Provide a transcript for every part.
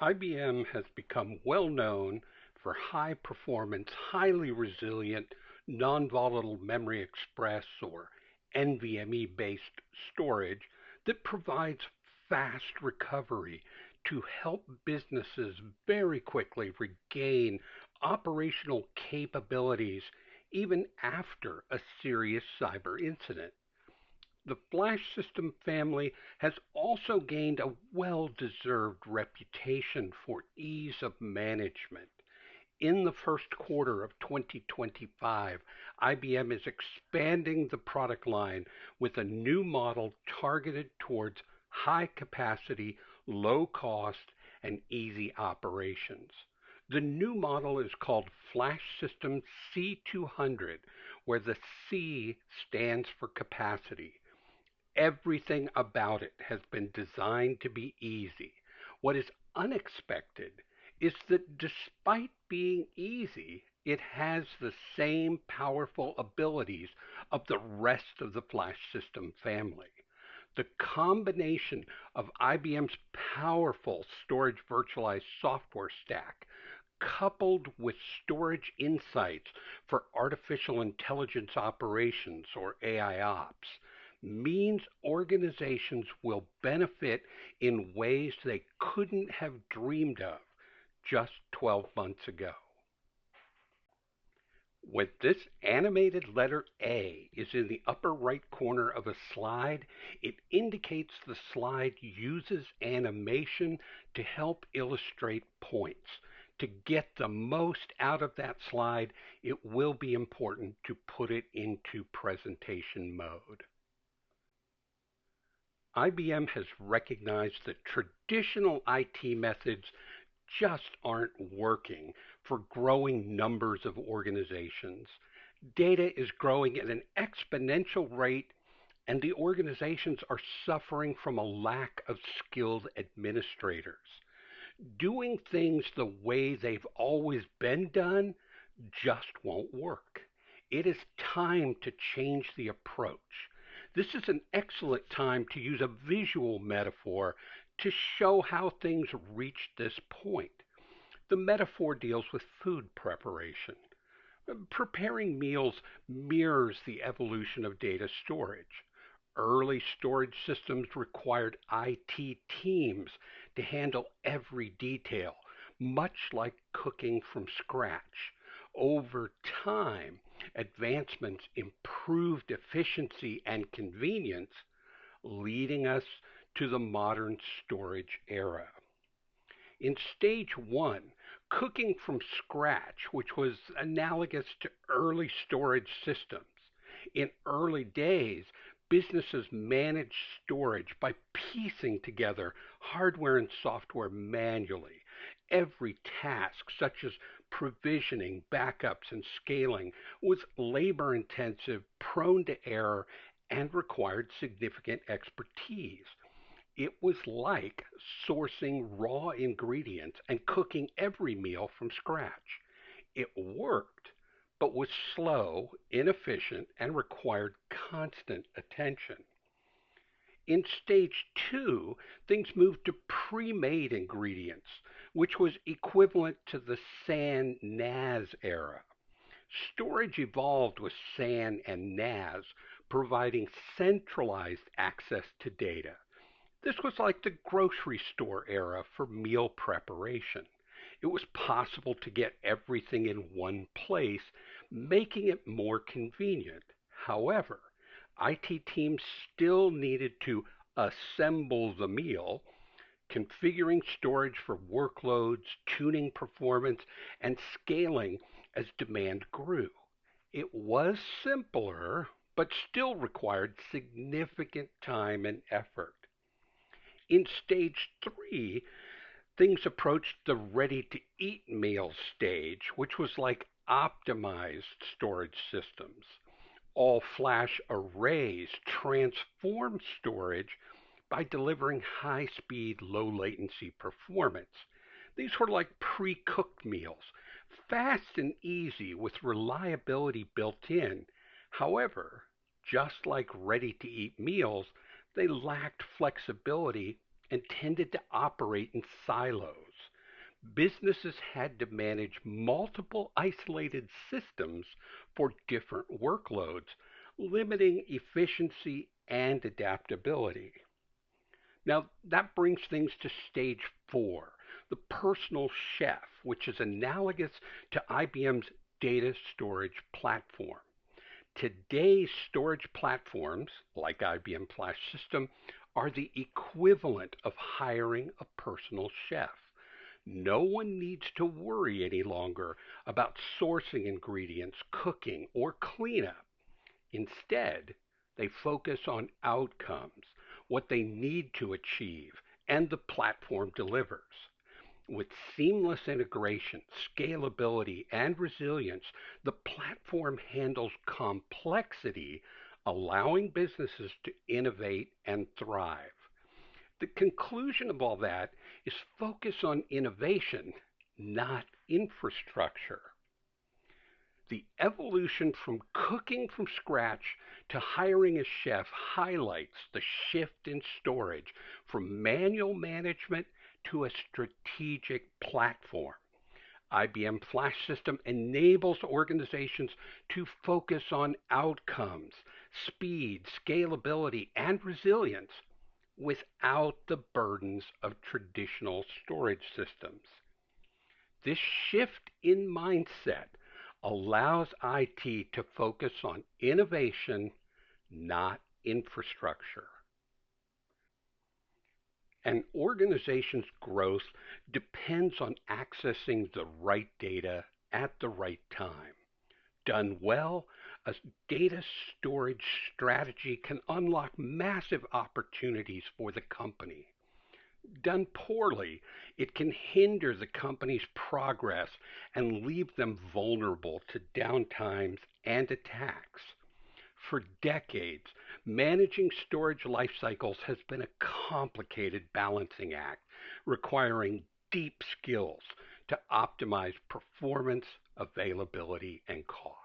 IBM has become well known for high performance, highly resilient, non volatile memory express or NVMe based storage that provides fast recovery to help businesses very quickly regain operational capabilities even after a serious cyber incident. The Flash System family has also gained a well deserved reputation for ease of management. In the first quarter of 2025, IBM is expanding the product line with a new model targeted towards high capacity, low cost, and easy operations. The new model is called FlashSystem C200, where the C stands for capacity. Everything about it has been designed to be easy. What is unexpected is that despite being easy, it has the same powerful abilities of the rest of the Flash system family. The combination of IBM's powerful storage virtualized software stack, coupled with storage insights for artificial intelligence operations or AI ops, means organizations will benefit in ways they couldn't have dreamed of just 12 months ago. When this animated letter A is in the upper right corner of a slide, it indicates the slide uses animation to help illustrate points. To get the most out of that slide, it will be important to put it into presentation mode. IBM has recognized that traditional IT methods just aren't working for growing numbers of organizations. Data is growing at an exponential rate, and the organizations are suffering from a lack of skilled administrators. Doing things the way they've always been done just won't work. It is time to change the approach. This is an excellent time to use a visual metaphor to show how things reached this point. The metaphor deals with food preparation. Preparing meals mirrors the evolution of data storage. Early storage systems required IT teams to handle every detail, much like cooking from scratch. Over time, advancements improved efficiency and convenience, leading us to the modern storage era. In stage one, cooking from scratch, which was analogous to early storage systems. In early days, businesses managed storage by piecing together hardware and software manually. Every task, such as provisioning, backups, and scaling, was labor intensive, prone to error, and required significant expertise. It was like sourcing raw ingredients and cooking every meal from scratch. It worked, but was slow, inefficient, and required constant attention. In stage two, things moved to pre made ingredients, which was equivalent to the SAN NAS era. Storage evolved with SAN and NAS, providing centralized access to data. This was like the grocery store era for meal preparation. It was possible to get everything in one place, making it more convenient. However, IT teams still needed to assemble the meal, configuring storage for workloads, tuning performance, and scaling as demand grew. It was simpler, but still required significant time and effort. In stage three, things approached the ready to eat meal stage, which was like optimized storage systems. All flash arrays transform storage by delivering high speed, low latency performance. These were like pre cooked meals, fast and easy with reliability built in. However, just like ready to eat meals, they lacked flexibility and tended to operate in silos. Businesses had to manage multiple isolated systems for different workloads, limiting efficiency and adaptability. Now, that brings things to stage four, the personal chef, which is analogous to IBM's data storage platform. Today's storage platforms, like IBM FlashSystem, are the equivalent of hiring a personal chef. No one needs to worry any longer about sourcing ingredients, cooking, or cleanup. Instead, they focus on outcomes, what they need to achieve, and the platform delivers. With seamless integration, scalability, and resilience, the platform handles complexity, allowing businesses to innovate and thrive. The conclusion of all that is focus on innovation, not infrastructure. The evolution from cooking from scratch to hiring a chef highlights the shift in storage from manual management to a strategic platform. IBM FlashSystem enables organizations to focus on outcomes, speed, scalability, and resilience without the burdens of traditional storage systems. This shift in mindset allows IT to focus on innovation, not infrastructure. An organization's growth depends on accessing the right data at the right time. Done well, a data storage strategy can unlock massive opportunities for the company. Done poorly, it can hinder the company's progress and leave them vulnerable to downtimes and attacks. For decades, managing storage life cycles has been a complicated balancing act, requiring deep skills to optimize performance, availability, and cost.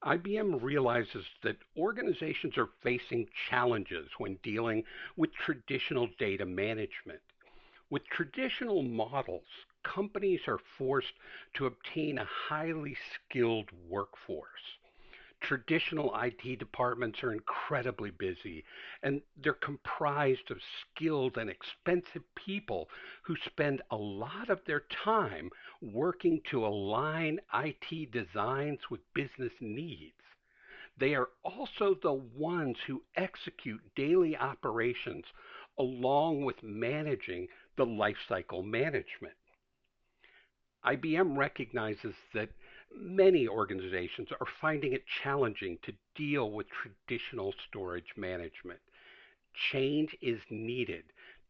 IBM realizes that organizations are facing challenges when dealing with traditional data management. With traditional models, companies are forced to obtain a highly skilled workforce. Traditional IT departments are incredibly busy, and they're comprised of skilled and expensive people who spend a lot of their time working to align IT designs with business needs. They are also the ones who execute daily operations along with managing the lifecycle management. IBM recognizes that many organizations are finding it challenging to deal with traditional storage management. Change is needed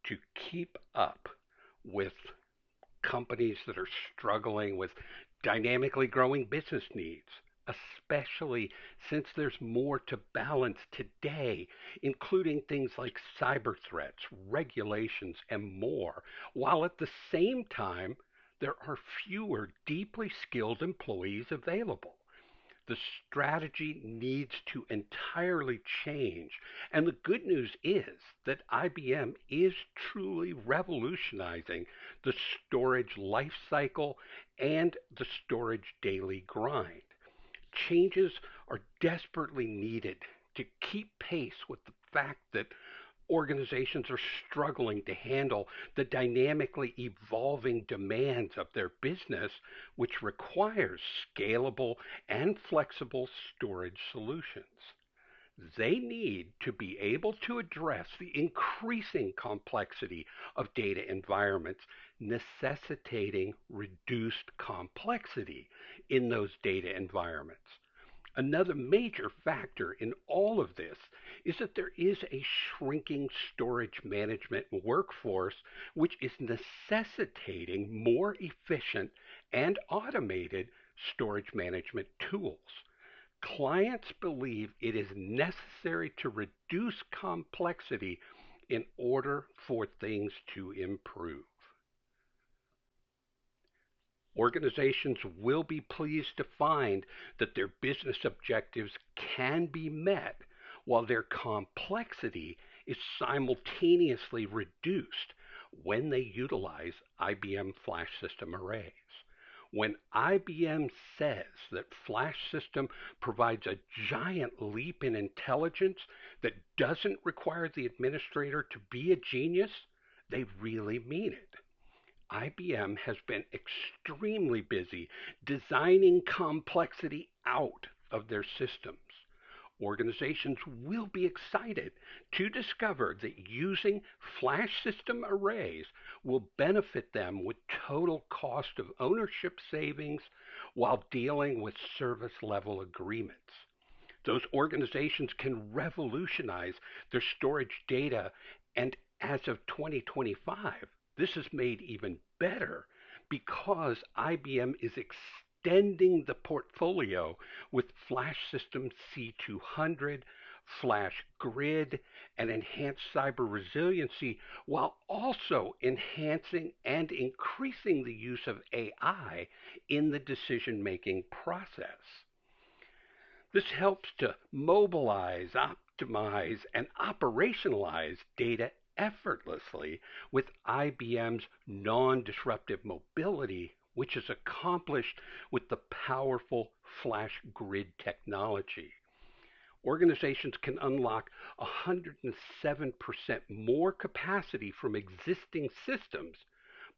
to keep up with companies that are struggling with dynamically growing business needs, especially since there's more to balance today, including things like cyber threats, regulations, and more, while at the same time, there are fewer deeply skilled employees available. The strategy needs to entirely change. And the good news is that IBM is truly revolutionizing the storage life cycle and the storage daily grind. Changes are desperately needed to keep pace with the fact that organizations are struggling to handle the dynamically evolving demands of their business, which requires scalable and flexible storage solutions. They need to be able to address the increasing complexity of data environments, necessitating reduced complexity in those data environments. Another major factor in all of this is that there is a shrinking storage management workforce, which is necessitating more efficient and automated storage management tools. Clients believe it is necessary to reduce complexity in order for things to improve. Organizations will be pleased to find that their business objectives can be met while their complexity is simultaneously reduced, when they utilize IBM FlashSystem arrays. When IBM says that FlashSystem provides a giant leap in intelligence that doesn't require the administrator to be a genius, they really mean it. IBM has been extremely busy designing complexity out of their systems. Organizations will be excited to discover that using flash system arrays will benefit them with total cost of ownership savings while dealing with service level agreements. Those organizations can revolutionize their storage data, and as of 2025, this is made even better because IBM is extending the portfolio with Flash System C200, Flash Grid, and enhanced cyber resiliency while also enhancing and increasing the use of AI in the decision making process. This helps to mobilize, optimize, and operationalize data effortlessly with IBM's non-disruptive mobility, which is accomplished with the powerful flash grid technology. Organizations can unlock 107% more capacity from existing systems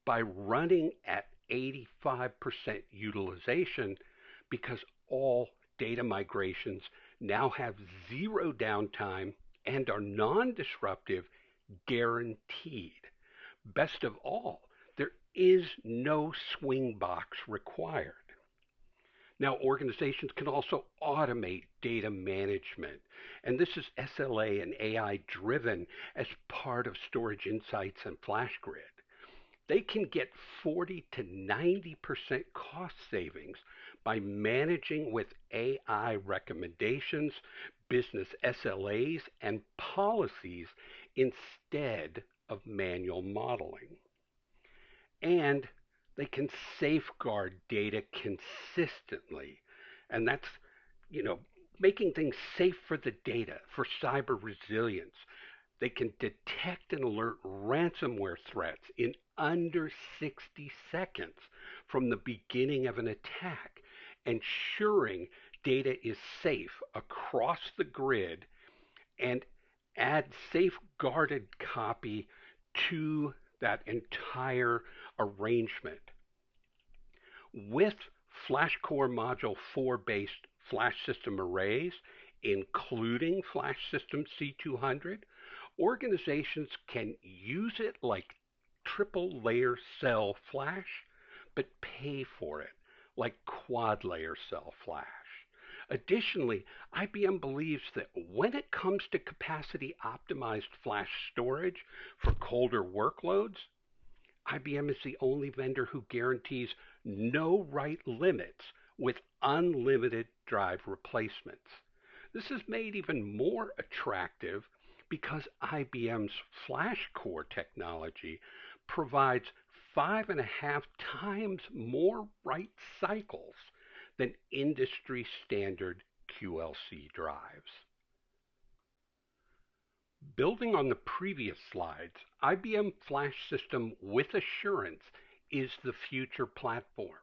by running at 85% utilization because all data migrations now have zero downtime and are non-disruptive, guaranteed. Best of all, there is no swing box required. Now, organizations can also automate data management, and this is SLA and AI driven as part of Storage Insights and FlashGrid. They can get 40 to 90% cost savings by managing with AI recommendations, business SLAs, and policies instead of manual modeling. And they can safeguard data consistently. And that's, you know, making things safe for the data, for cyber resilience. They can detect and alert ransomware threats in under 60 seconds from the beginning of an attack, ensuring data is safe across the grid and add safeguarded copy to that entire arrangement. With FlashCore Module 4 based flash system arrays, including Flash System C200, organizations can use it like triple layer cell flash, but pay for it like quad layer cell flash. Additionally, IBM believes that when it comes to capacity optimized flash storage for colder workloads, IBM is the only vendor who guarantees no write limits with unlimited drive replacements. This is made even more attractive because IBM's FlashCore technology provides 5.5 times more write cycles than industry standard QLC drives. Building on the previous slides, IBM Flash System with Assurance is the future platform.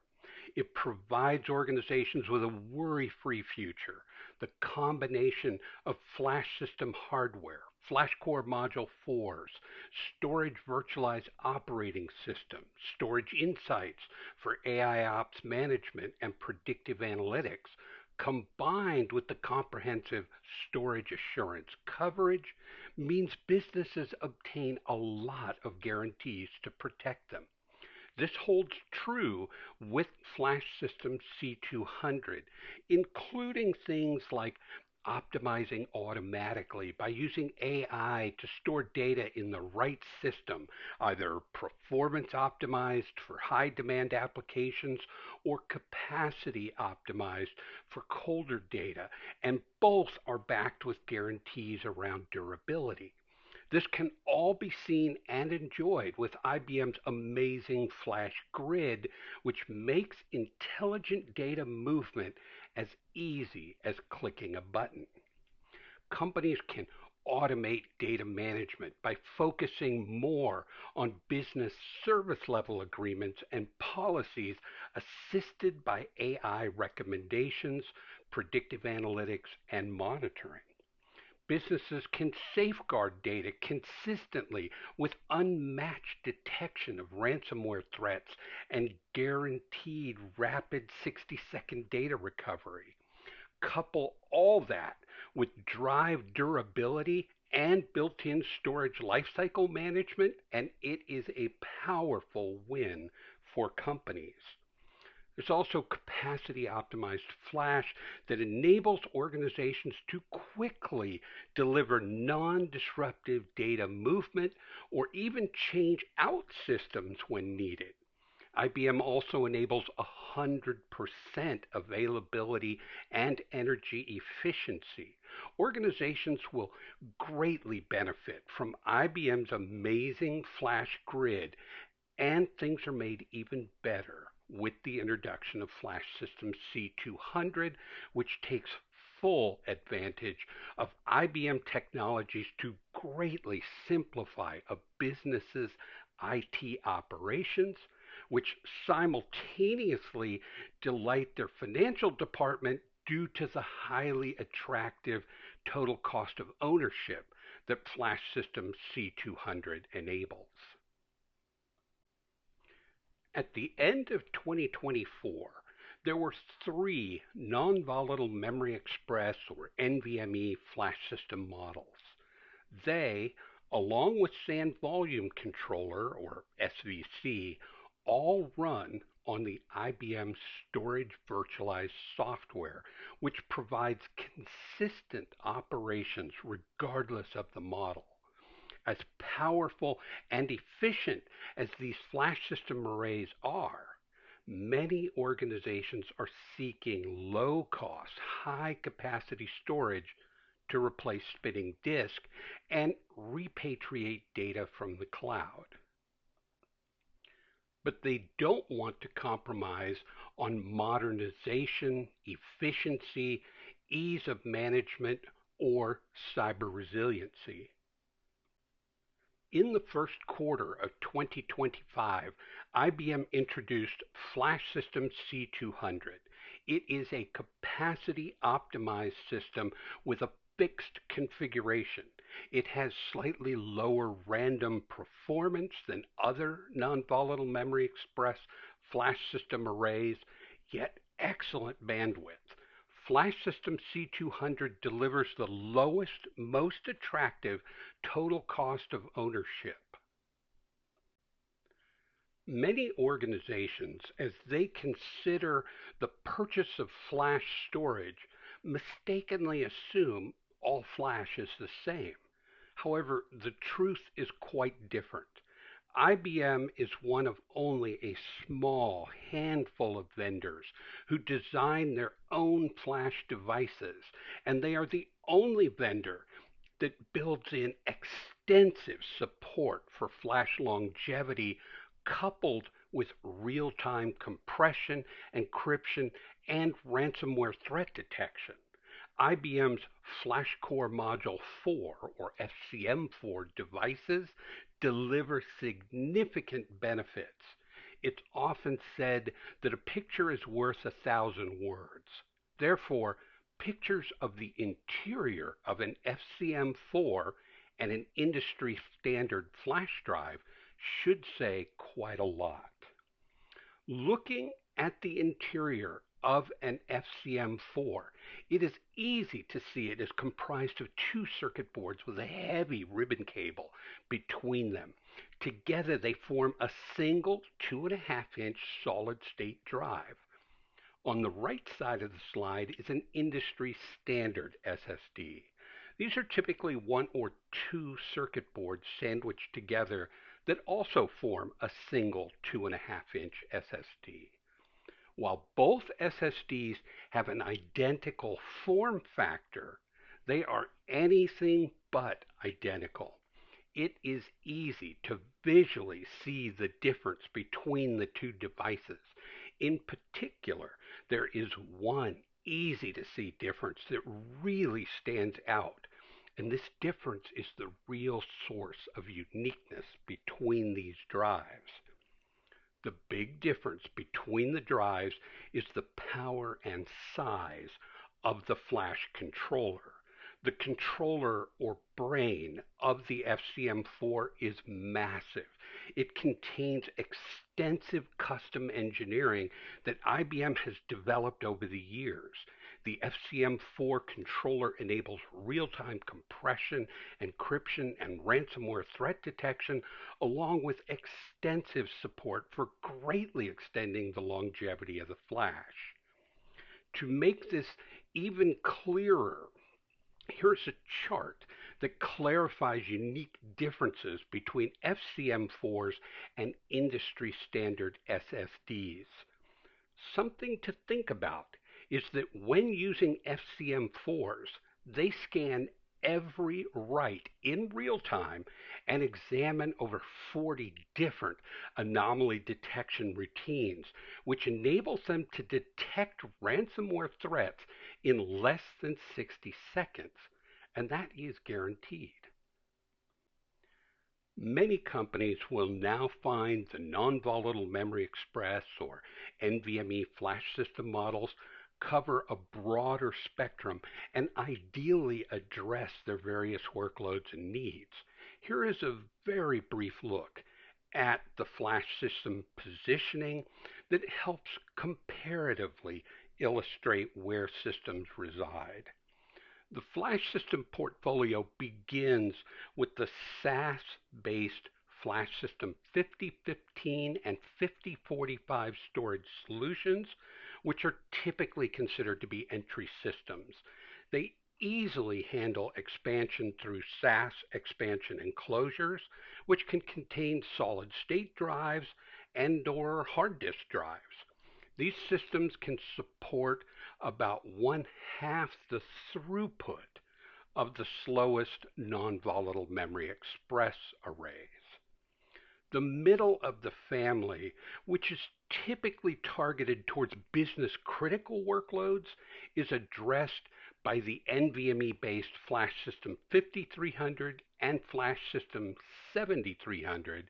It provides organizations with a worry-free future. The combination of Flash System hardware, FlashCore Module 4s, storage virtualized operating system, storage insights for AI ops management and predictive analytics, combined with the comprehensive storage assurance coverage, means businesses obtain a lot of guarantees to protect them. This holds true with Flash System C200, including things like optimizing automatically by using AI to store data in the right system, either performance optimized for high demand applications or capacity optimized for colder data, and both are backed with guarantees around durability. This can all be seen and enjoyed with IBM's amazing Flash Grid, which makes intelligent data movement as easy as clicking a button. Companies can automate data management by focusing more on business service level agreements and policies assisted by AI recommendations, predictive analytics, and monitoring. Businesses can safeguard data consistently with unmatched detection of ransomware threats and guaranteed rapid 60-second data recovery. Couple all that with drive durability and built-in storage lifecycle management, and it is a powerful win for companies. There's also capacity optimized flash that enables organizations to quickly deliver non disruptive data movement or even change out systems when needed. IBM also enables 100% availability and energy efficiency. Organizations will greatly benefit from IBM's amazing flash grid, and things are made even better with the introduction of FlashSystem C200, which takes full advantage of IBM technologies to greatly simplify a business's IT operations, which simultaneously delight their financial department due to the highly attractive total cost of ownership that FlashSystem C200 enables. At the end of 2024, there were three non-volatile memory express or NVMe flash system models. They, along with SAN volume controller or SVC, all run on the IBM storage virtualized software, which provides consistent operations regardless of the model. As powerful and efficient as these flash system arrays are, many organizations are seeking low cost, high capacity storage to replace spinning disk and repatriate data from the cloud. But they don't want to compromise on modernization, efficiency, ease of management, or cyber resiliency. In the first quarter of 2025, IBM introduced FlashSystem C200. It is a capacity optimized system with a fixed configuration. It has slightly lower random performance than other non-volatile memory express flash system arrays, yet excellent bandwidth. Flash System C200 delivers the lowest, most attractive total cost of ownership. Many organizations, as they consider the purchase of flash storage, mistakenly assume all flash is the same. However, the truth is quite different. IBM is one of only a small handful of vendors who design their own flash devices, and they are the only vendor that builds in extensive support for flash longevity coupled with real-time compression, encryption, and ransomware threat detection. IBM's FlashCore Module 4 or FCM4 devices deliver significant benefits. It's often said that a picture is worth 1,000 words. Therefore, pictures of the interior of an FCM4 and an industry standard flash drive should say quite a lot. Looking at the interior of an FCM4, it is easy to see it is comprised of two circuit boards with a heavy ribbon cable between them. Together they form a single 2.5-inch solid-state drive. On the right side of the slide is an industry standard SSD. These are typically one or two circuit boards sandwiched together that also form a single 2.5-inch SSD. While both SSDs have an identical form factor, they are anything but identical. It is easy to visually see the difference between the two devices. In particular, there is one easy to see difference that really stands out. And this difference is the real source of uniqueness between these drives. The big difference between the drives is the power and size of the flash controller. The controller or brain of the FCM4 is massive. It contains extensive custom engineering that IBM has developed over the years. The FCM4 controller enables real-time compression, encryption, and ransomware threat detection, along with extensive support for greatly extending the longevity of the flash. To make this even clearer, here's a chart that clarifies unique differences between FCM4s and industry standard SSDs. Something to think about is that when using FCM4s, they scan every write in real time and examine over 40 different anomaly detection routines, which enables them to detect ransomware threats in less than 60 seconds, and that is guaranteed. Many companies will now find the non-volatile memory express or NVMe flash system models cover a broader spectrum and ideally address their various workloads and needs. Here is a very brief look at the flash system positioning that helps comparatively illustrate where systems reside. The flash system portfolio begins with the SAS-based flash system 5015 and 5045 storage solutions, which are typically considered to be entry systems. They easily handle expansion through SAS expansion enclosures, which can contain solid-state drives and/or hard disk drives. These systems can support about one-half the throughput of the slowest non-volatile memory express arrays. The middle of the family, which is typically targeted towards business critical workloads, is addressed by the NVMe-based Flash System 5300 and Flash System 7300,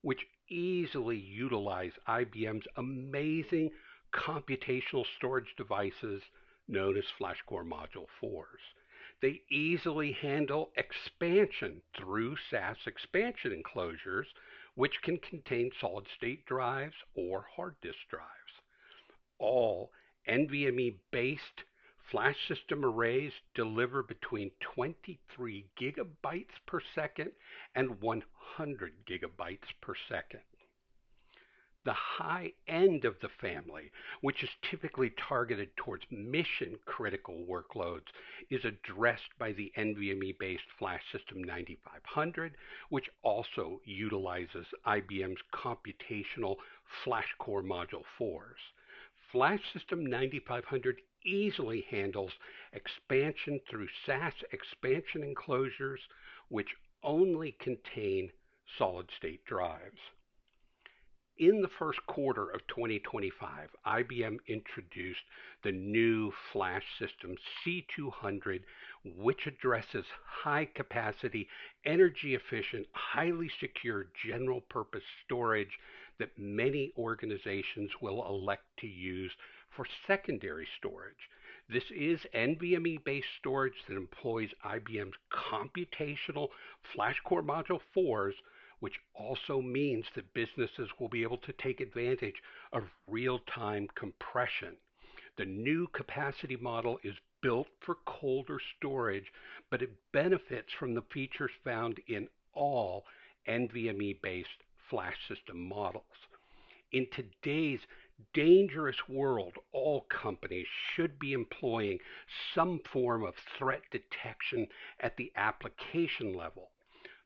which easily utilize IBM's amazing computational storage devices known as FlashCore Module 4s. They easily handle expansion through SAS expansion enclosures, which can contain solid-state drives or hard disk drives. All NVMe-based flash system arrays deliver between 23 gigabytes per second and 100 gigabytes per second. The high end of the family, which is typically targeted towards mission-critical workloads, is addressed by the NVMe-based Flash System 9500, which also utilizes IBM's computational FlashCore Module 4s. Flash System 9500 easily handles expansion through SAS expansion enclosures, which only contain solid-state drives. In the first quarter of 2025, IBM introduced the new Flash System C200, which addresses high-capacity, energy-efficient, highly secure general-purpose storage that many organizations will elect to use for secondary storage. This is NVMe-based storage that employs IBM's computational FlashCore Module 4s, which also means that businesses will be able to take advantage of real-time compression. The new capacity model is built for colder storage, but it benefits from the features found in all NVMe-based flash system models. In today's dangerous world, all companies should be employing some form of threat detection at the application level.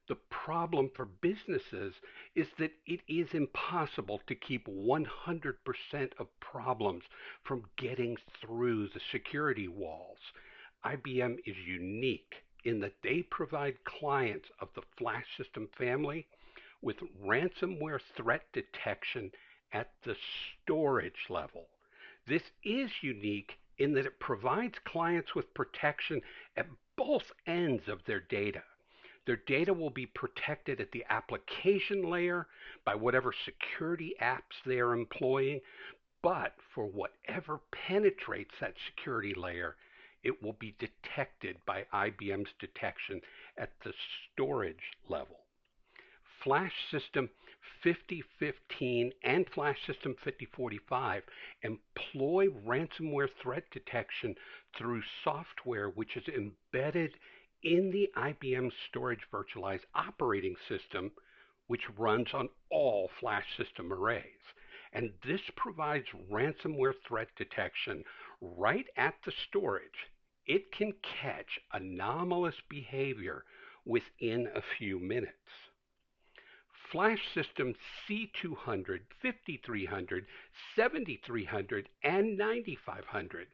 The problem for businesses is that it is impossible to keep 100% of problems from getting through the security walls. IBM is unique in that they provide clients of the Flash System family with ransomware threat detection at the storage level. This is unique in that it provides clients with protection at both ends of their data. Their data will be protected at the application layer by whatever security apps they are employing, but for whatever penetrates that security layer, it will be detected by IBM's detection at the storage level. FlashSystem 5015 and FlashSystem 5045 employ ransomware threat detection through software which is embedded in the IBM Storage Virtualized Operating System, which runs on all flash system arrays. And this provides ransomware threat detection right at the storage. It can catch anomalous behavior within a few minutes. FlashSystem C200, 5300, 7300, and 9500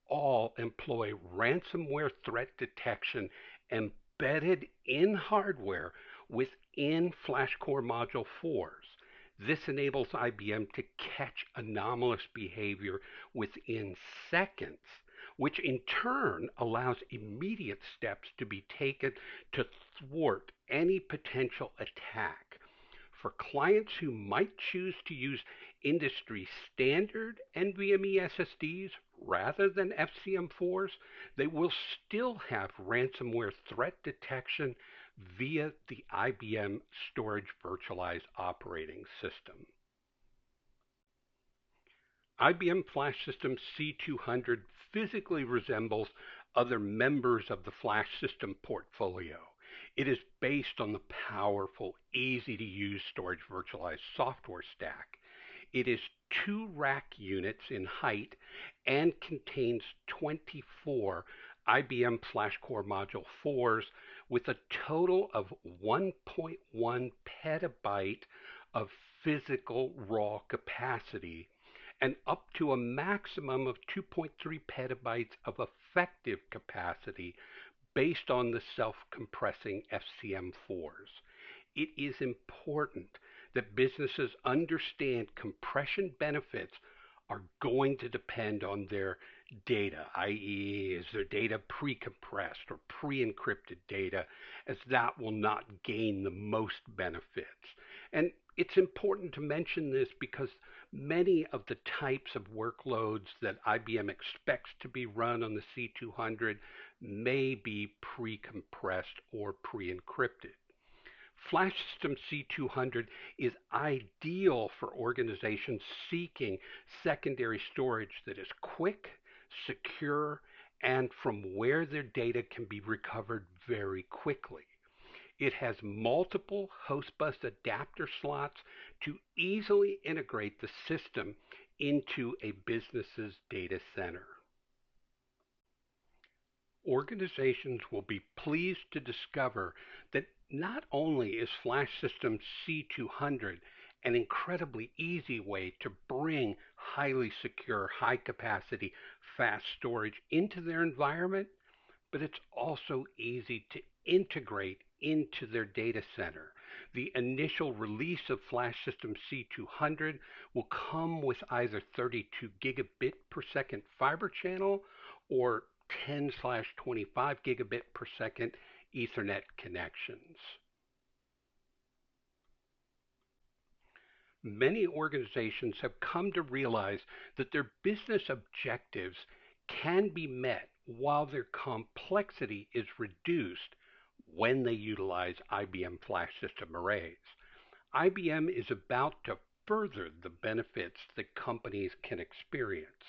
all employ ransomware threat detection embedded in hardware within FlashCore Module 4s. This enables IBM to catch anomalous behavior within seconds, which in turn allows immediate steps to be taken to thwart any potential attack. For clients who might choose to use industry standard NVMe SSDs rather than FCM4s, they will still have ransomware threat detection via the IBM Storage Virtualized Operating System. IBM FlashSystem C200 physically resembles other members of the Flash System portfolio. It is based on the powerful, easy-to-use storage virtualized software stack. It is 2 rack units in height and contains 24 IBM FlashCore Module 4s with a total of 1.1 petabyte of physical raw capacity and up to a maximum of 2.3 petabytes of effective capacity based on the self-compressing FCM4s. It is important that businesses understand compression benefits are going to depend on their data, i.e., is their data pre-compressed or pre-encrypted data, as that will not gain the most benefits. And it's important to mention this because many of the types of workloads that IBM expects to be run on the C200 may be pre-compressed or pre-encrypted. FlashSystem C200 is ideal for organizations seeking secondary storage that is quick, secure, and from where their data can be recovered very quickly. It has multiple host bus adapter slots to easily integrate the system into a business's data center. Organizations will be pleased to discover that not only is FlashSystem C200 an incredibly easy way to bring highly secure, high capacity, fast storage into their environment, but it's also easy to integrate into their data center. The initial release of FlashSystem C200 will come with either 32 gigabit per second fiber channel or 10/25 gigabit per second Ethernet connections. Many organizations have come to realize that their business objectives can be met while their complexity is reduced when they utilize IBM flash system arrays. IBM is about to further the benefits that companies can experience.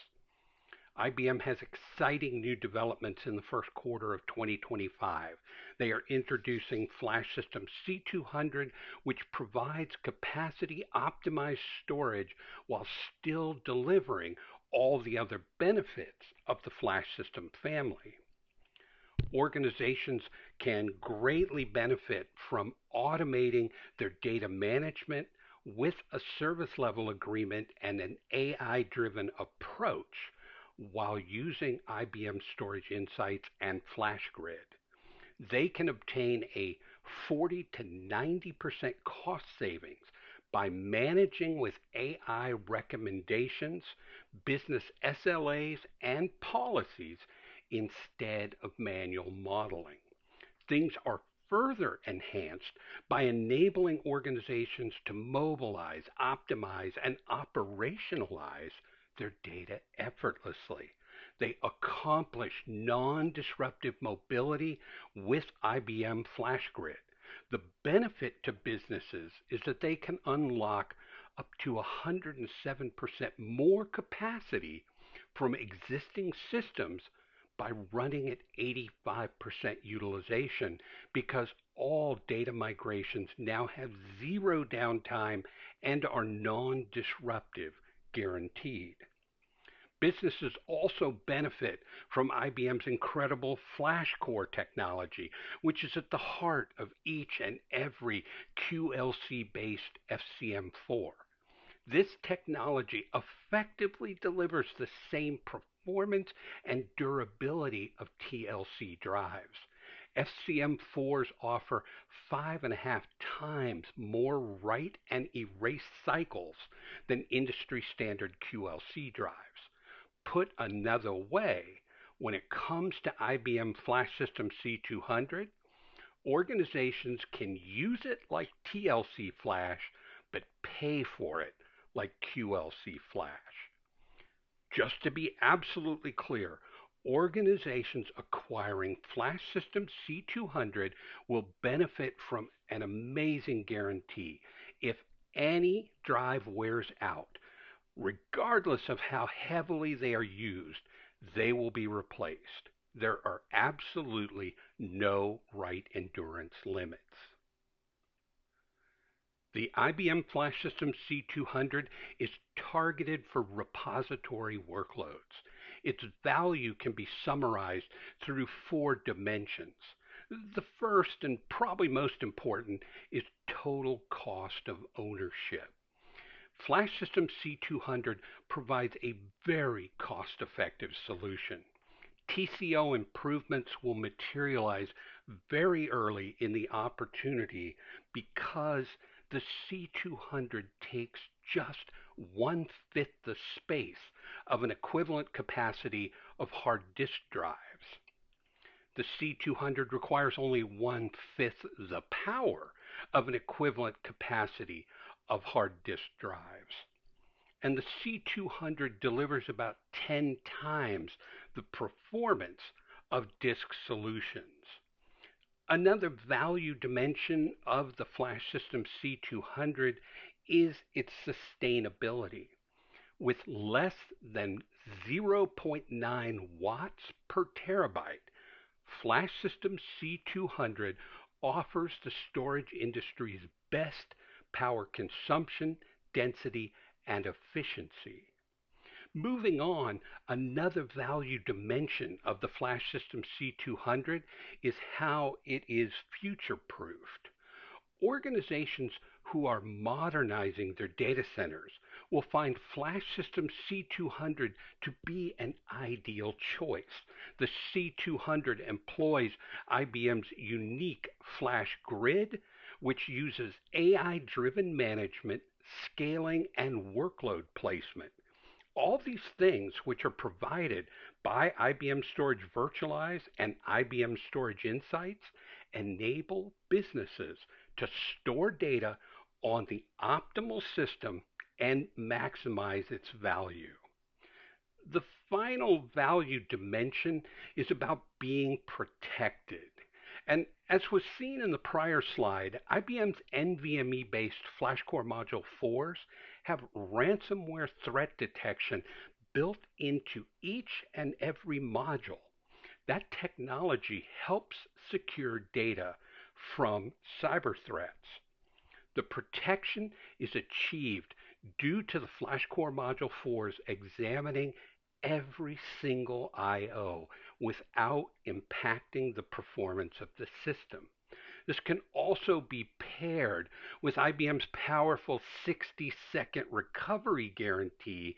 IBM has exciting new developments in the first quarter of 2025. They are introducing FlashSystem C200, which provides capacity optimized storage while still delivering all the other benefits of the Flash System family. Organizations can greatly benefit from automating their data management with a service level agreement and an AI-driven approach while using IBM Storage Insights and FlashGrid. They can obtain a 40 to 90% cost savings by managing with AI recommendations, business SLAs, and policies instead of manual modeling. Things are further enhanced by enabling organizations to mobilize, optimize, and operationalize their data effortlessly. They accomplish non-disruptive mobility with IBM FlashGrid. The benefit to businesses is that they can unlock up to 107% more capacity from existing systems by running at 85% utilization because all data migrations now have zero downtime and are non-disruptive guaranteed. Businesses also benefit from IBM's incredible FlashCore technology, which is at the heart of each and every QLC-based FCM4. This technology effectively delivers the same performance and durability of TLC drives. FCM4s offer 5.5 times more write and erase cycles than industry standard QLC drives. Put another way, when it comes to IBM FlashSystem C200, organizations can use it like TLC Flash, but pay for it like QLC Flash. Just to be absolutely clear, organizations acquiring FlashSystem C200 will benefit from an amazing guarantee. If any drive wears out, regardless of how heavily they are used, they will be replaced. There are absolutely no write endurance limits. The IBM FlashSystem C200 is targeted for repository workloads. Its value can be summarized through 4 dimensions. The first and probably most important is total cost of ownership. FlashSystem C200 provides a very cost-effective solution. TCO improvements will materialize very early in the opportunity because the C200 takes just 1/5 the space of an equivalent capacity of hard disk drives. The C200 requires only 1/5 the power of an equivalent capacity of hard disk drives. And the C200 delivers about 10 times the performance of disk solutions. Another value dimension of the FlashSystem C200 is its sustainability. With less than 0.9 watts per terabyte, FlashSystem C200 offers the storage industry's best power consumption, density, and efficiency. Moving on, another value dimension of the FlashSystem C200 is how it is future-proofed. Organizations who are modernizing their data centers will find FlashSystem C200 to be an ideal choice. The C200 employs IBM's unique Flash Grid, which uses AI-driven management, scaling, and workload placement. All these things, which are provided by IBM Storage Virtualize and IBM Storage Insights, enable businesses to store data on the optimal system and maximize its value. The final value dimension is about being protected. And as was seen in the prior slide, IBM's NVMe-based FlashCore Module 4s have ransomware threat detection built into each and every module. That technology helps secure data from cyber threats. The protection is achieved due to the FlashCore Module 4s examining every single I/O without impacting the performance of the system. This can also be paired with IBM's powerful 60-second recovery guarantee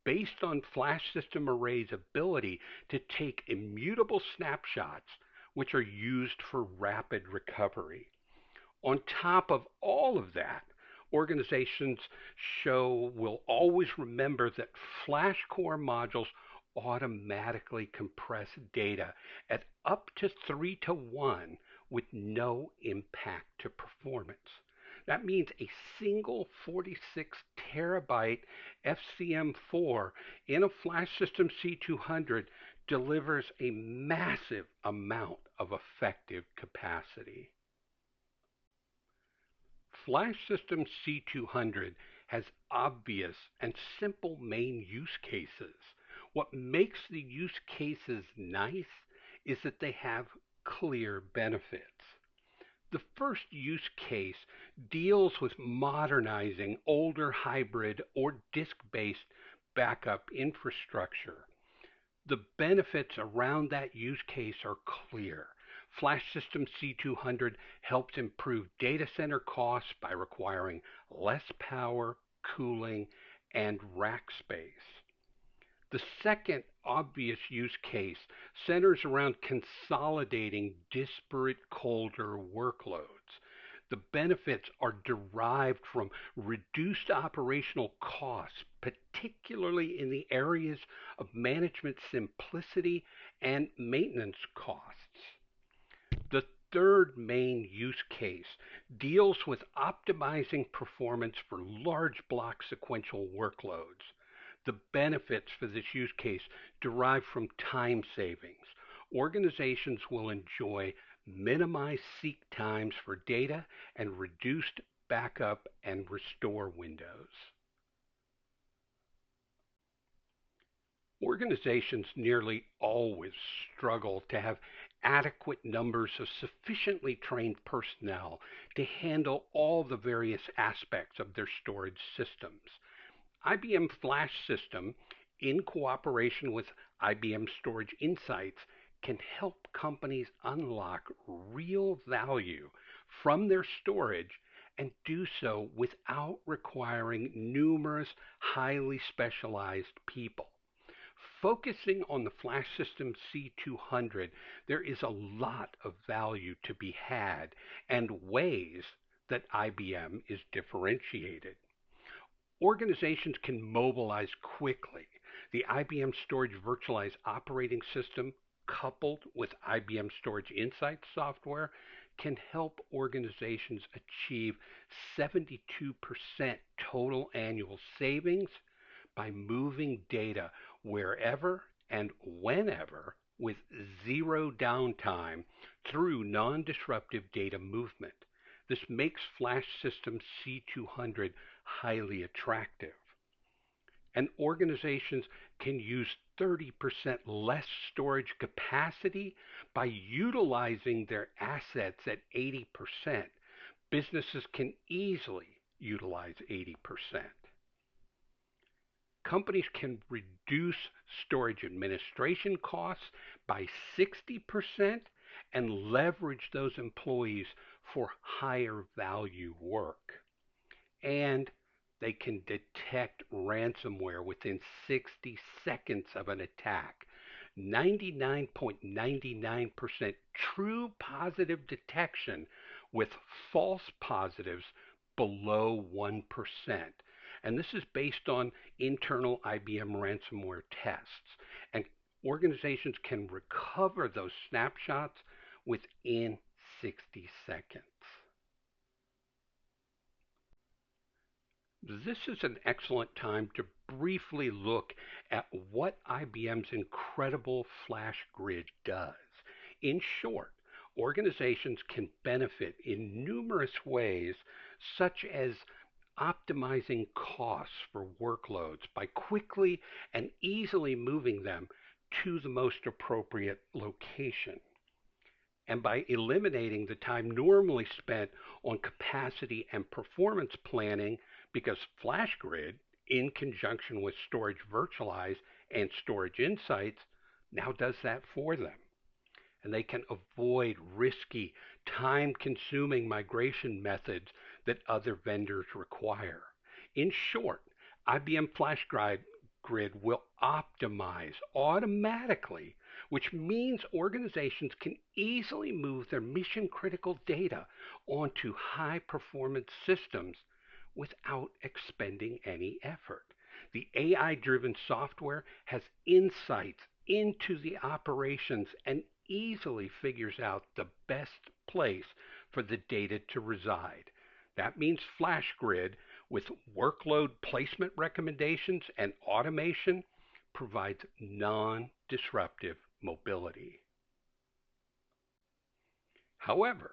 based on FlashSystem Array's ability to take immutable snapshots, which are used for rapid recovery. On top of all of that, organizations will always remember that FlashCore modules automatically compress data at up to 3 to 1 with no impact to performance. That means a single 46 terabyte FCM4 in a FlashSystem C200 delivers a massive amount of effective capacity. FlashSystem C200 has obvious and simple main use cases. What makes the use cases nice is that they have clear benefits. The first use case deals with modernizing older hybrid or disk-based backup infrastructure. The benefits around that use case are clear. FlashSystem C200 helps improve data center costs by requiring less power, cooling, and rack space. The second obvious use case centers around consolidating disparate colder workloads. The benefits are derived from reduced operational costs, particularly in the areas of management simplicity and maintenance costs. The third main use case deals with optimizing performance for large block sequential workloads. The benefits for this use case derive from time savings. Organizations will enjoy minimized seek times for data and reduced backup and restore windows. Organizations nearly always struggle to have adequate numbers of sufficiently trained personnel to handle all the various aspects of their storage systems. IBM FlashSystem, in cooperation with IBM Storage Insights, can help companies unlock real value from their storage and do so without requiring numerous highly specialized people. Focusing on the FlashSystem C200, there is a lot of value to be had and ways that IBM is differentiated. Organizations can mobilize quickly. The IBM Storage Virtualized Operating System, coupled with IBM Storage Insights software, can help organizations achieve 72% total annual savings by moving data wherever and whenever with zero downtime through non-disruptive data movement. This makes FlashSystem C200 highly attractive. And organizations can use 30% less storage capacity by utilizing their assets at 80%. Businesses can easily utilize 80%. Companies can reduce storage administration costs by 60% and leverage those employees for higher value work. And they can detect ransomware within 60 seconds of an attack. 99.99% true positive detection with false positives below 1%. And this is based on internal IBM ransomware tests. And organizations can recover those snapshots within 60 seconds. This is an excellent time to briefly look at what IBM's incredible FlashGrid does. In short, organizations can benefit in numerous ways, such as optimizing costs for workloads by quickly and easily moving them to the most appropriate location, and by eliminating the time normally spent on capacity and performance planning, because FlashGrid, in conjunction with Storage Virtualized and Storage Insights, now does that for them. And they can avoid risky, time-consuming migration methods that other vendors require. In short, IBM FlashGrid will optimize automatically, which means organizations can easily move their mission-critical data onto high-performance systems without expending any effort. The AI-driven software has insights into the operations and easily figures out the best place for the data to reside. That means FlashGrid, with workload placement recommendations and automation, provides non-disruptive mobility. However,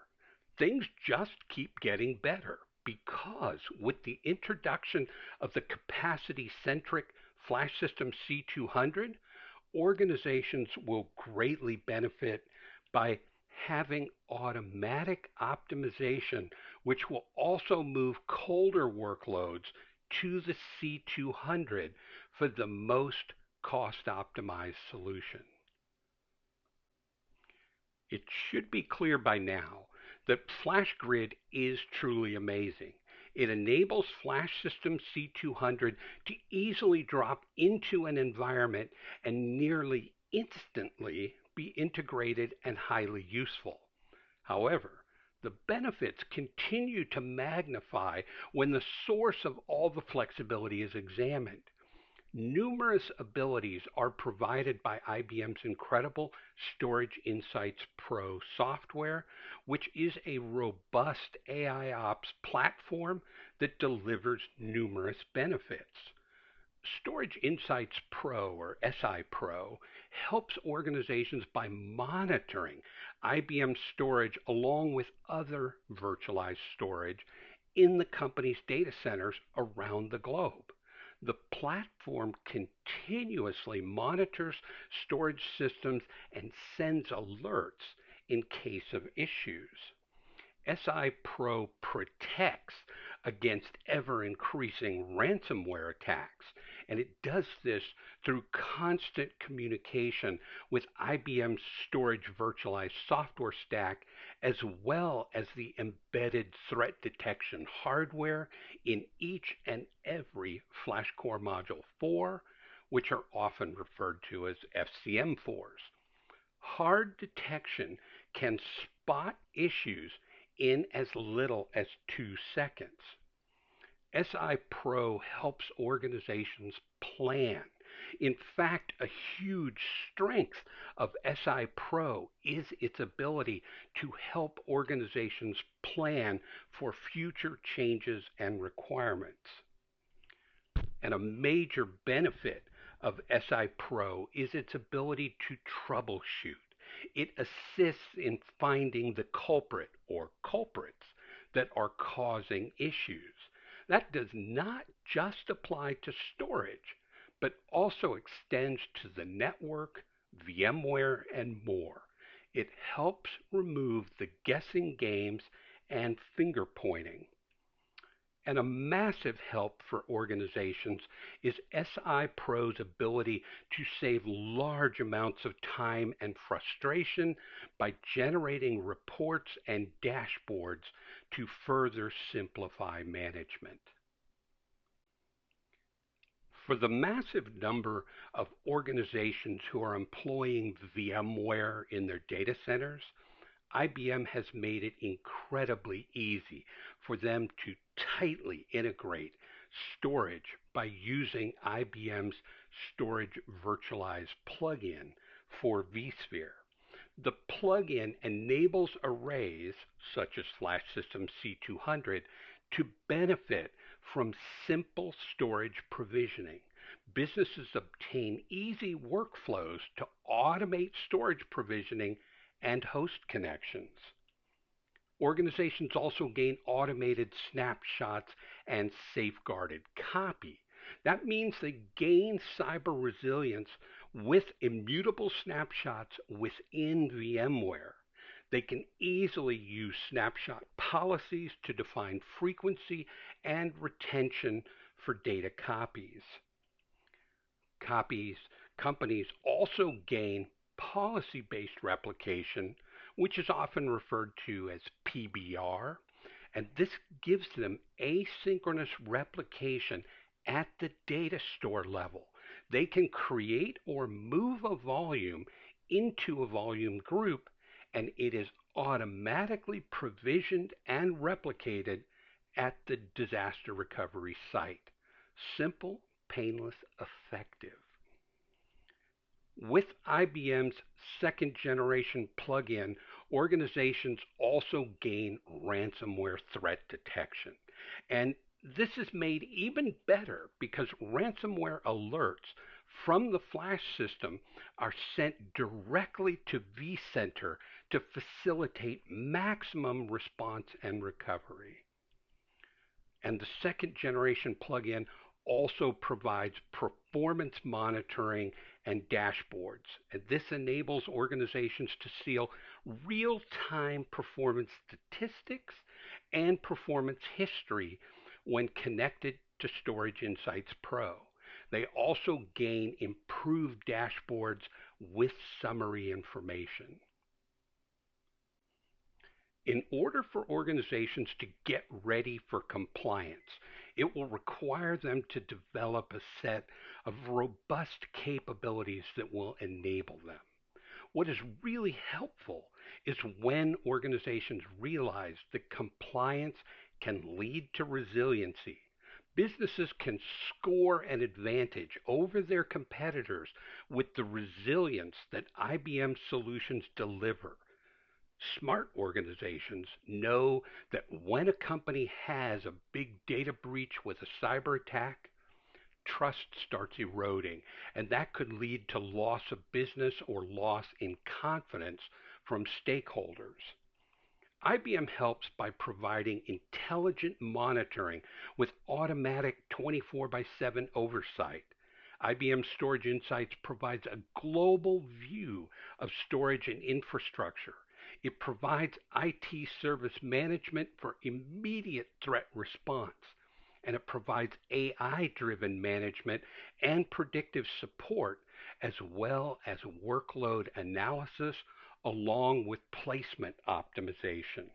things just keep getting better because with the introduction of the capacity-centric FlashSystem C200, organizations will greatly benefit by having automatic optimization, which will also move colder workloads to the C200 for the most cost-optimized solution. It should be clear by now that FlashGrid is truly amazing. It enables FlashSystem C200 to easily drop into an environment and nearly instantly be integrated and highly useful. However, the benefits continue to magnify when the source of all the flexibility is examined. Numerous abilities are provided by IBM's incredible Storage Insights Pro software, which is a robust AIOps platform that delivers numerous benefits. Storage Insights Pro, or SI Pro, helps organizations by monitoring IBM storage along with other virtualized storage in the company's data centers around the globe. The platform continuously monitors storage systems and sends alerts in case of issues. SI Pro protects against ever-increasing ransomware attacks, and it does this through constant communication with IBM's storage virtualized software stack, as well as the embedded threat detection hardware in each and every FlashCore Module 4, which are often referred to as FCM4s. Hard detection can spot issues in as little as 2 seconds. SI Pro helps organizations plan. In fact, a huge strength of SI Pro is its ability to help organizations plan for future changes and requirements. And a major benefit of SI Pro is its ability to troubleshoot. It assists in finding the culprit or culprits that are causing issues. That does not just apply to storage, but also extends to the network, VMware, and more. It helps remove the guessing games and finger pointing. And a massive help for organizations is SI Pro's ability to save large amounts of time and frustration by generating reports and dashboards to further simplify management. For the massive number of organizations who are employing VMware in their data centers, IBM has made it incredibly easy for them to tightly integrate storage by using IBM's Storage Virtualized plugin for vSphere. The plugin enables arrays, such as FlashSystem C200, to benefit from simple storage provisioning. Businesses obtain easy workflows to automate storage provisioning and host connections. Organizations also gain automated snapshots and safeguarded copy. That means they gain cyber resilience with immutable snapshots within VMware. They can easily use snapshot policies to define frequency and retention for data copies. Companies also gain policy-based replication, which is often referred to as PBR, and this gives them asynchronous replication at the data store level. They can create or move a volume into a volume group, and it is automatically provisioned and replicated at the disaster recovery site. Simple, painless, effective. With IBM's second generation plugin, organizations also gain ransomware threat detection. And this is made even better because ransomware alerts from the Flash system are sent directly to vCenter to facilitate maximum response and recovery. And the second generation plugin also provides performance monitoring and dashboards. And this enables organizations to see real-time performance statistics and performance history when connected to Storage Insights Pro. They also gain improved dashboards with summary information. In order for organizations to get ready for compliance, it will require them to develop a set of robust capabilities that will enable them. What is really helpful is when organizations realize that compliance can lead to resiliency. Businesses can score an advantage over their competitors with the resilience that IBM solutions deliver. Smart organizations know that when a company has a big data breach with a cyber attack, trust starts eroding, and that could lead to loss of business or loss in confidence from stakeholders. IBM helps by providing intelligent monitoring with automatic 24 by 7 oversight. IBM Storage Insights provides a global view of storage and infrastructure. It provides IT service management for immediate threat response, and it provides AI-driven management and predictive support, as well as workload analysis along with placement optimization.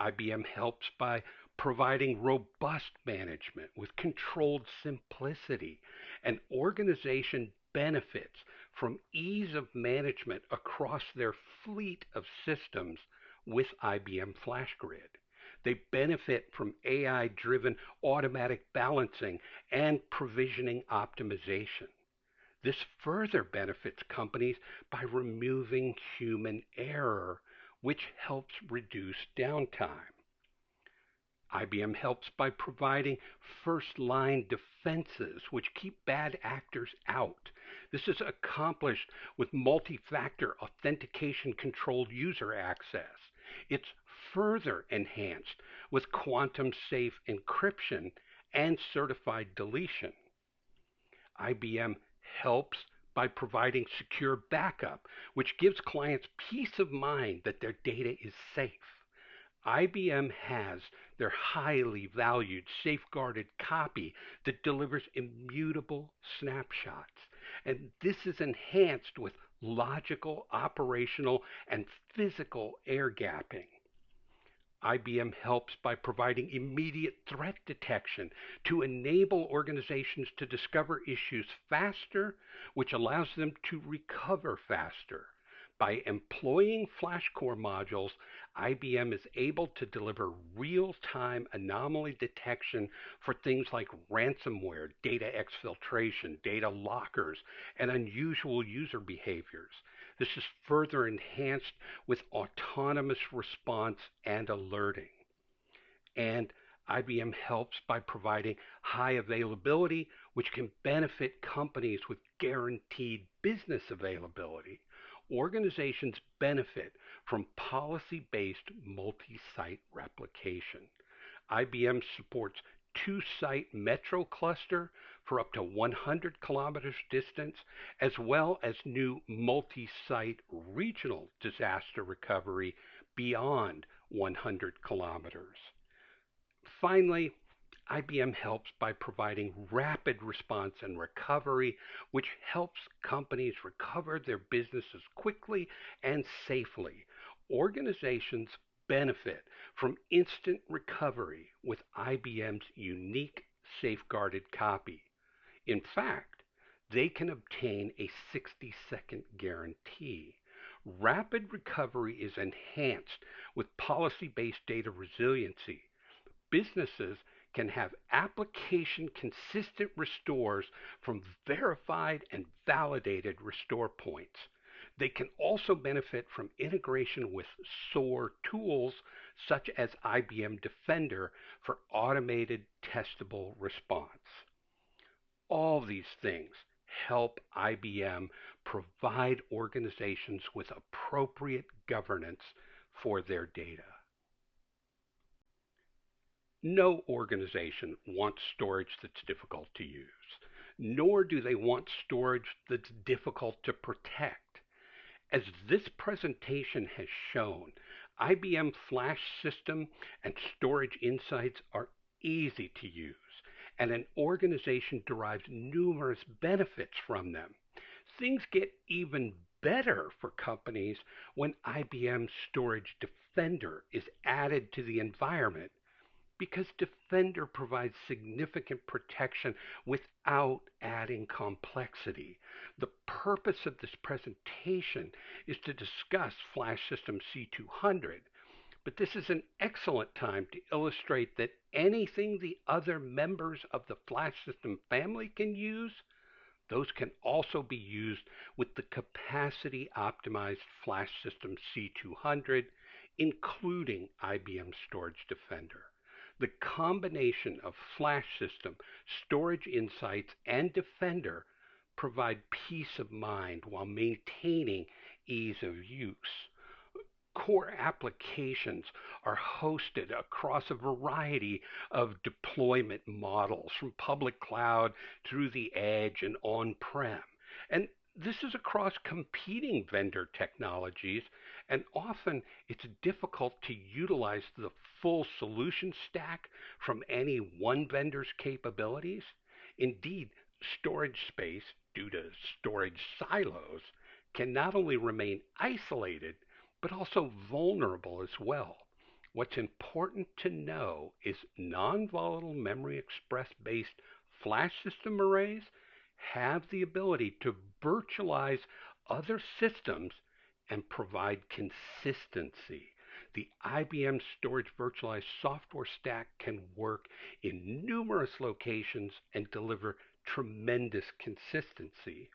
IBM helps by providing robust management with controlled simplicity, and organization benefits from ease of management across their fleet of systems with IBM FlashGrid. They benefit from AI-driven automatic balancing and provisioning optimization. This further benefits companies by removing human error, which helps reduce downtime. IBM helps by providing first-line defenses, which keep bad actors out. This is accomplished with multi-factor authentication controlled user access. It's further enhanced with quantum safe encryption and certified deletion. IBM helps by providing secure backup, which gives clients peace of mind that their data is safe. IBM has their highly valued safeguarded copy that delivers immutable snapshots. And this is enhanced with logical, operational, and physical air gapping. IBM helps by providing immediate threat detection to enable organizations to discover issues faster, which allows them to recover faster. By employing FlashCore modules, IBM is able to deliver real-time anomaly detection for things like ransomware, data exfiltration, data lockers, and unusual user behaviors. This is further enhanced with autonomous response and alerting. And IBM helps by providing high availability, which can benefit companies with guaranteed business availability. Organizations benefit from policy-based multi-site replication. IBM supports two-site metro cluster for up to 100 kilometers distance, as well as new multi-site regional disaster recovery beyond 100 kilometers. Finally, IBM helps by providing rapid response and recovery, which helps companies recover their businesses quickly and safely. Organizations benefit from instant recovery with IBM's unique safeguarded copy. In fact, they can obtain a 60-second guarantee. Rapid recovery is enhanced with policy-based data resiliency. Businesses can have application consistent restores from verified and validated restore points. They can also benefit from integration with SOAR tools such as IBM Defender for automated testable response. All these things help IBM provide organizations with appropriate governance for their data. No organization wants storage that's difficult to use, nor do they want storage that's difficult to protect. As this presentation has shown, IBM FlashSystem and Storage Insights are easy to use, and an organization derives numerous benefits from them. Things get even better for companies when IBM Storage Defender is added to the environment because Defender provides significant protection without adding complexity. The purpose of this presentation is to discuss FlashSystem C200, but this is an excellent time to illustrate that anything the other members of the FlashSystem family can use, those can also be used with the capacity optimized FlashSystem C200, including IBM Storage Defender. The combination of FlashSystem, Storage Insights, and Defender provide peace of mind while maintaining ease of use. Core applications are hosted across a variety of deployment models, from public cloud through the edge and on-prem. And this is across competing vendor technologies, and often it's difficult to utilize the full solution stack from any one vendor's capabilities. Indeed, storage space, due to storage silos, can not only remain isolated, but also vulnerable as well. What's important to know is non-volatile memory express based flash system arrays have the ability to virtualize other systems and provide consistency. The IBM Storage Virtualized Software Stack can work in numerous locations and deliver tremendous consistency.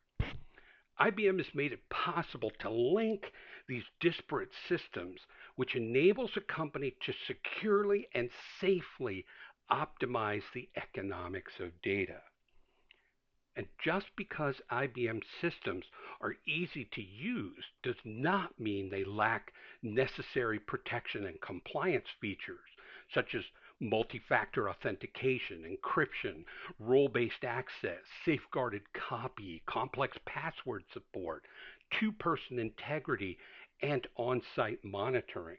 IBM has made it possible to link these disparate systems, which enables a company to securely and safely optimize the economics of data. And just because IBM systems are easy to use does not mean they lack necessary protection and compliance features, such as multi-factor authentication, encryption, role-based access, safeguarded copy, complex password support, two-person integrity, and on-site monitoring.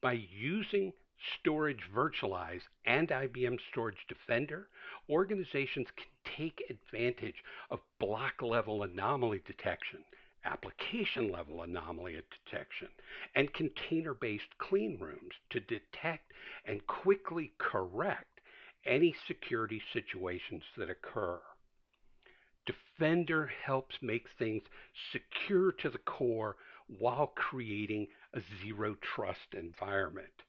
By using Storage Virtualize and IBM Storage Defender, organizations can take advantage of block-level anomaly detection, application-level anomaly detection, and container-based clean rooms to detect and quickly correct any security situations that occur. Defender helps make things secure to the core while creating a zero trust environment.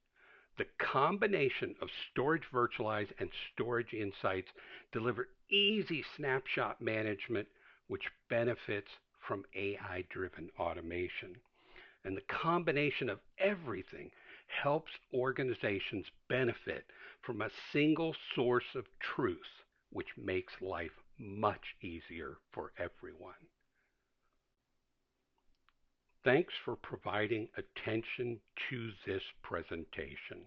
The combination of Storage Virtualize and Storage Insights deliver easy snapshot management, which benefits from AI-driven automation. And the combination of everything helps organizations benefit from a single source of truth, which makes life much easier for everyone. Thanks for providing attention to this presentation.